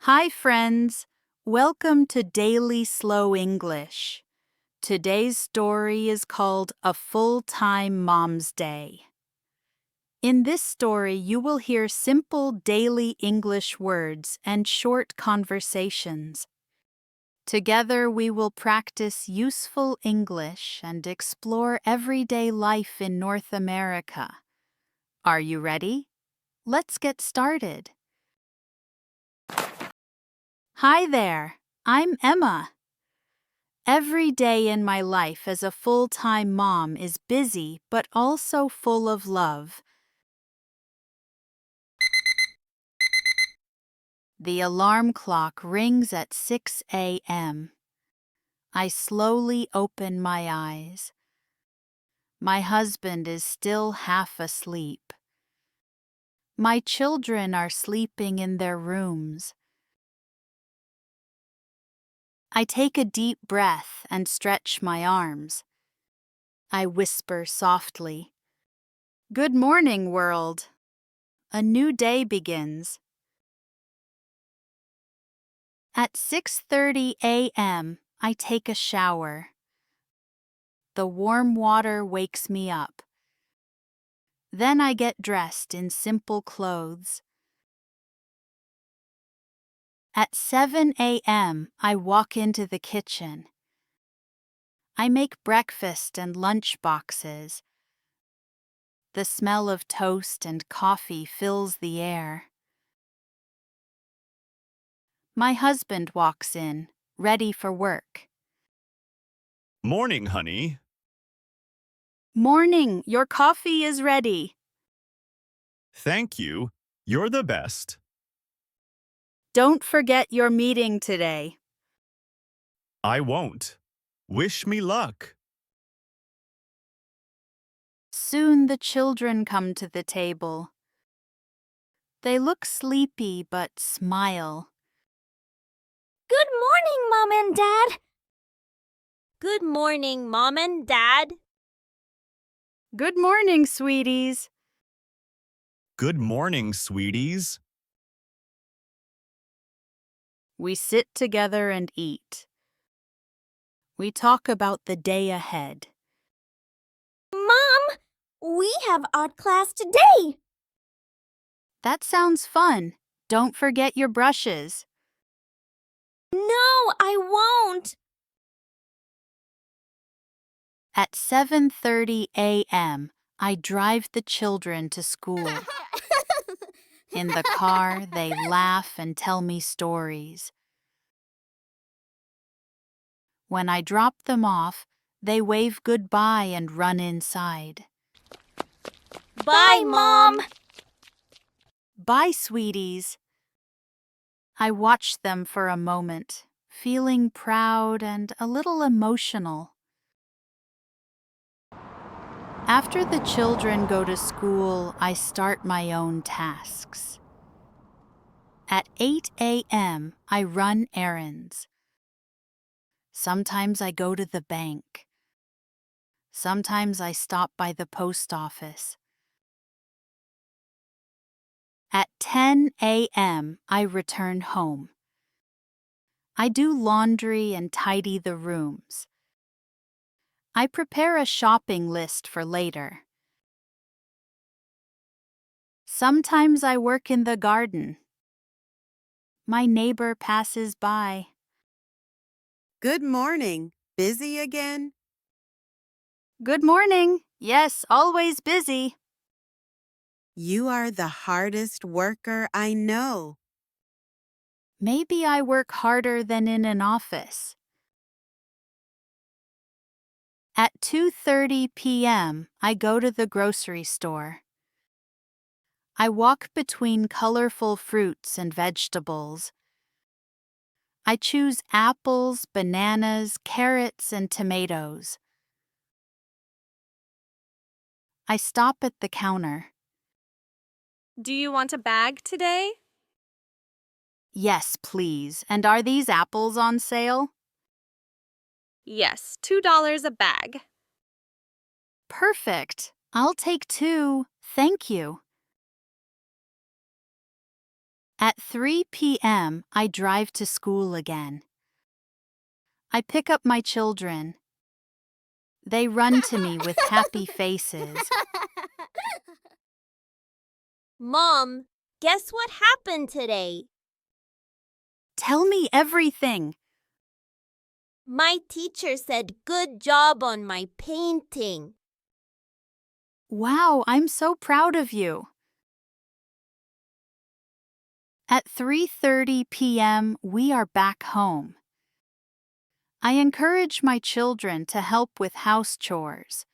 Hi, friends. Welcome to Daily Slow English. Today's story is called A Full-Time Mom's Day. In this story, you will hear simple daily English words and short conversations. Together, we will practice useful English and explore everyday life in North America. Are you ready? Let's get started. Hi there, I'm Emma. Every day in my life as a full-time mom is busy but also full of love. The alarm clock rings at 6 a.m. I slowly open my eyes. My husband is still half asleep. My children are sleeping in their rooms. I take a deep breath and stretch my arms. I whisper softly, "Good morning, world." A new day begins. At 6:30 a.m., I take a shower. The warm water wakes me up. Then I get dressed in simple clothes. At 7 a.m., I walk into the kitchen. I make breakfast and lunch boxes. The smell of toast and coffee fills the air. My husband walks in, ready for work. Morning, honey. "Morning, your coffee is ready." Thank you. You're the best. "Don't forget your meeting today." I won't. Wish me luck. Soon the children come to the table. They look sleepy but smile. Good morning, Mom and Dad. Good morning, Mom and Dad. "Good morning, sweeties." Good morning, sweeties. We sit together and eat. We talk about the day ahead. Mom, we have art class today. That sounds fun. Don't forget your brushes. No, I won't. At 7:30 a.m., I drive the children to school. In the car, they laugh and tell me stories. When I drop them off, they wave goodbye and run inside. Bye, Mom. "Bye, sweeties." I watch them for a moment, feeling proud and a little emotional. After the children go to school, I start my own tasks. At 8 a.m., I run errands. Sometimes I go to the bank. Sometimes I stop by the post office. At 10 a.m., I return home. I do laundry and tidy the rooms. I prepare a shopping list for later. Sometimes I work in the garden. My neighbor passes by. Good morning. Busy again? "Good morning. Yes, always busy." You are the hardest worker I know. Maybe I work harder than in an office. At 2:30 p.m., I go to the grocery store. I walk between colorful fruits and vegetables. I choose apples, bananas, carrots, and tomatoes. I stop at the counter. Do you want a bag today? "Yes, please. And are these apples on sale?" Yes, $2 a bag. "Perfect. I'll take 2. Thank you." At 3 p.m., I drive to school again. I pick up my children. They run to me with happy faces. Mom, guess what happened today? Tell me everything. My teacher said good job on my painting. Wow, I'm so proud of you. At 3:30 p.m., we are back home. I encourage my children to help with house chores.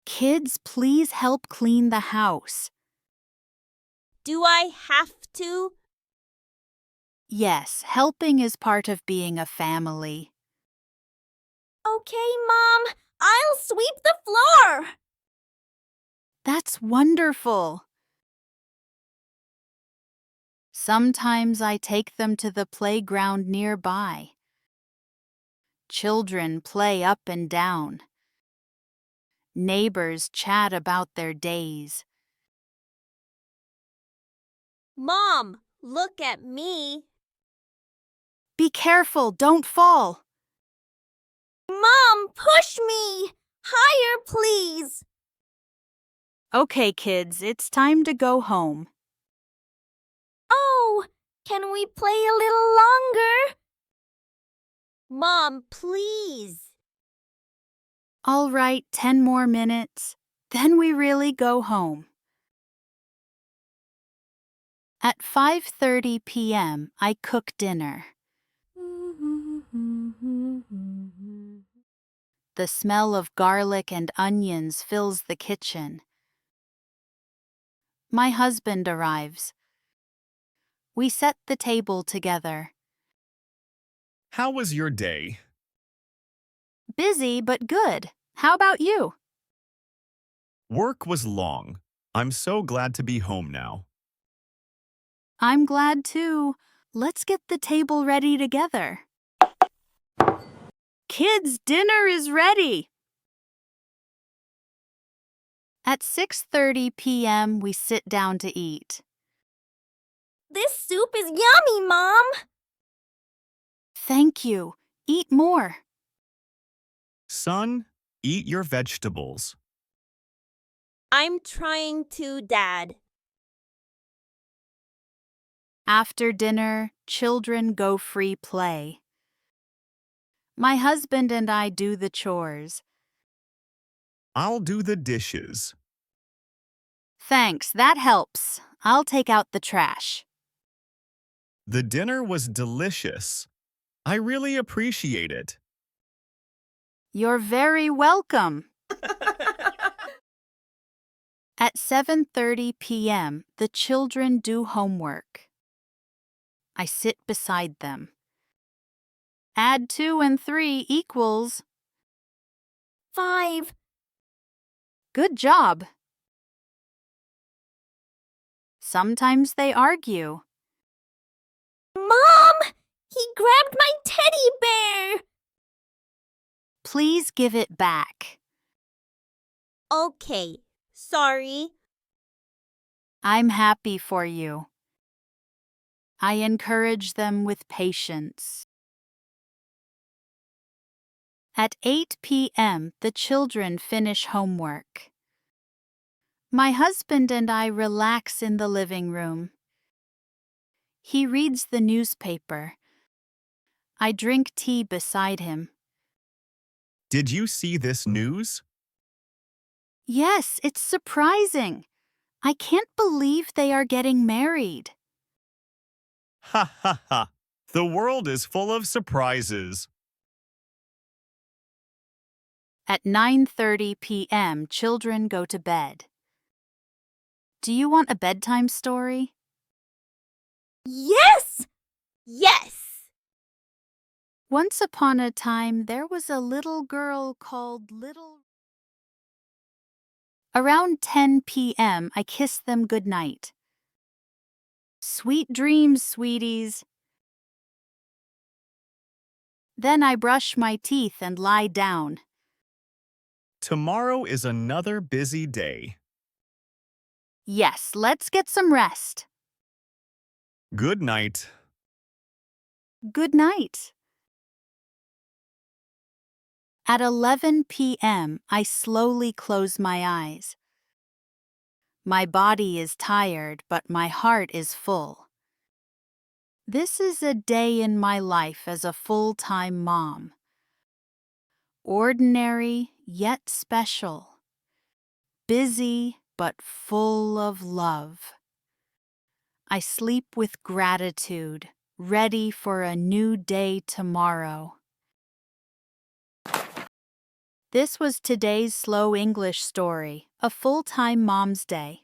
Kids, please help clean the house. Do I have to? Yes, helping is part of being a family. Okay, Mom. I'll sweep the floor. That's wonderful. Sometimes I take them to the playground nearby. Children play up and down. Neighbors chat about their days. Mom, look at me. Be careful, don't fall. Mom, push me. Higher, please. Okay, kids, it's time to go home. Oh, can we play a little longer? Mom, please. All right, 10 more minutes. Then we really go home. At 5:30 p.m., I cook dinner. The smell of garlic and onions fills the kitchen. My husband arrives. We set the table together. How was your day? Busy but good. How about you? Work was long. I'm so glad to be home now. I'm glad too. Let's get the table ready together. Kids, dinner is ready. At 6:30 p.m., we sit down to eat. This soup is yummy, Mom. Thank you. Eat more. Son, eat your vegetables. I'm trying to, Dad. After dinner, children go free play. My husband and I do the chores. I'll do the dishes. Thanks, that helps. I'll take out the trash. The dinner was delicious. I really appreciate it. You're very welcome. At 7:30 p.m., the children do homework. I sit beside them. Add 2 and 3 equals. 5. Good job. Sometimes they argue. Mom, he grabbed my teddy bear. Please give it back. Okay, sorry. I'm happy for you. I encourage them with patience. At 8 p.m., the children finish homework. My husband and I relax in the living room. He reads the newspaper. I drink tea beside him. Did you see this news? Yes, it's surprising. I can't believe they are getting married. Ha ha ha. The world is full of surprises. At 9:30 p.m., children go to bed. Do you want a bedtime story? Yes! Yes! Once upon a time, there was a little girl called Little. Around 10 p.m., I kiss them goodnight. Sweet dreams, sweeties. Then I brush my teeth and lie down. Tomorrow is another busy day. Yes, let's get some rest. Good night. Good night. At 11 p.m., I slowly close my eyes. My body is tired, but my heart is full. This is a day in my life as a full-time mom. Ordinary, yet special. Busy, but full of love. I sleep with gratitude, ready for a new day tomorrow. This was today's Slow English story, A Full-Time Mom's Day.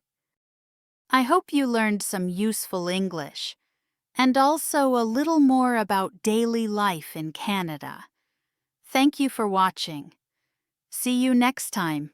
I hope you learned some useful English, and also a little more about daily life in Canada. Thank you for watching. See you next time.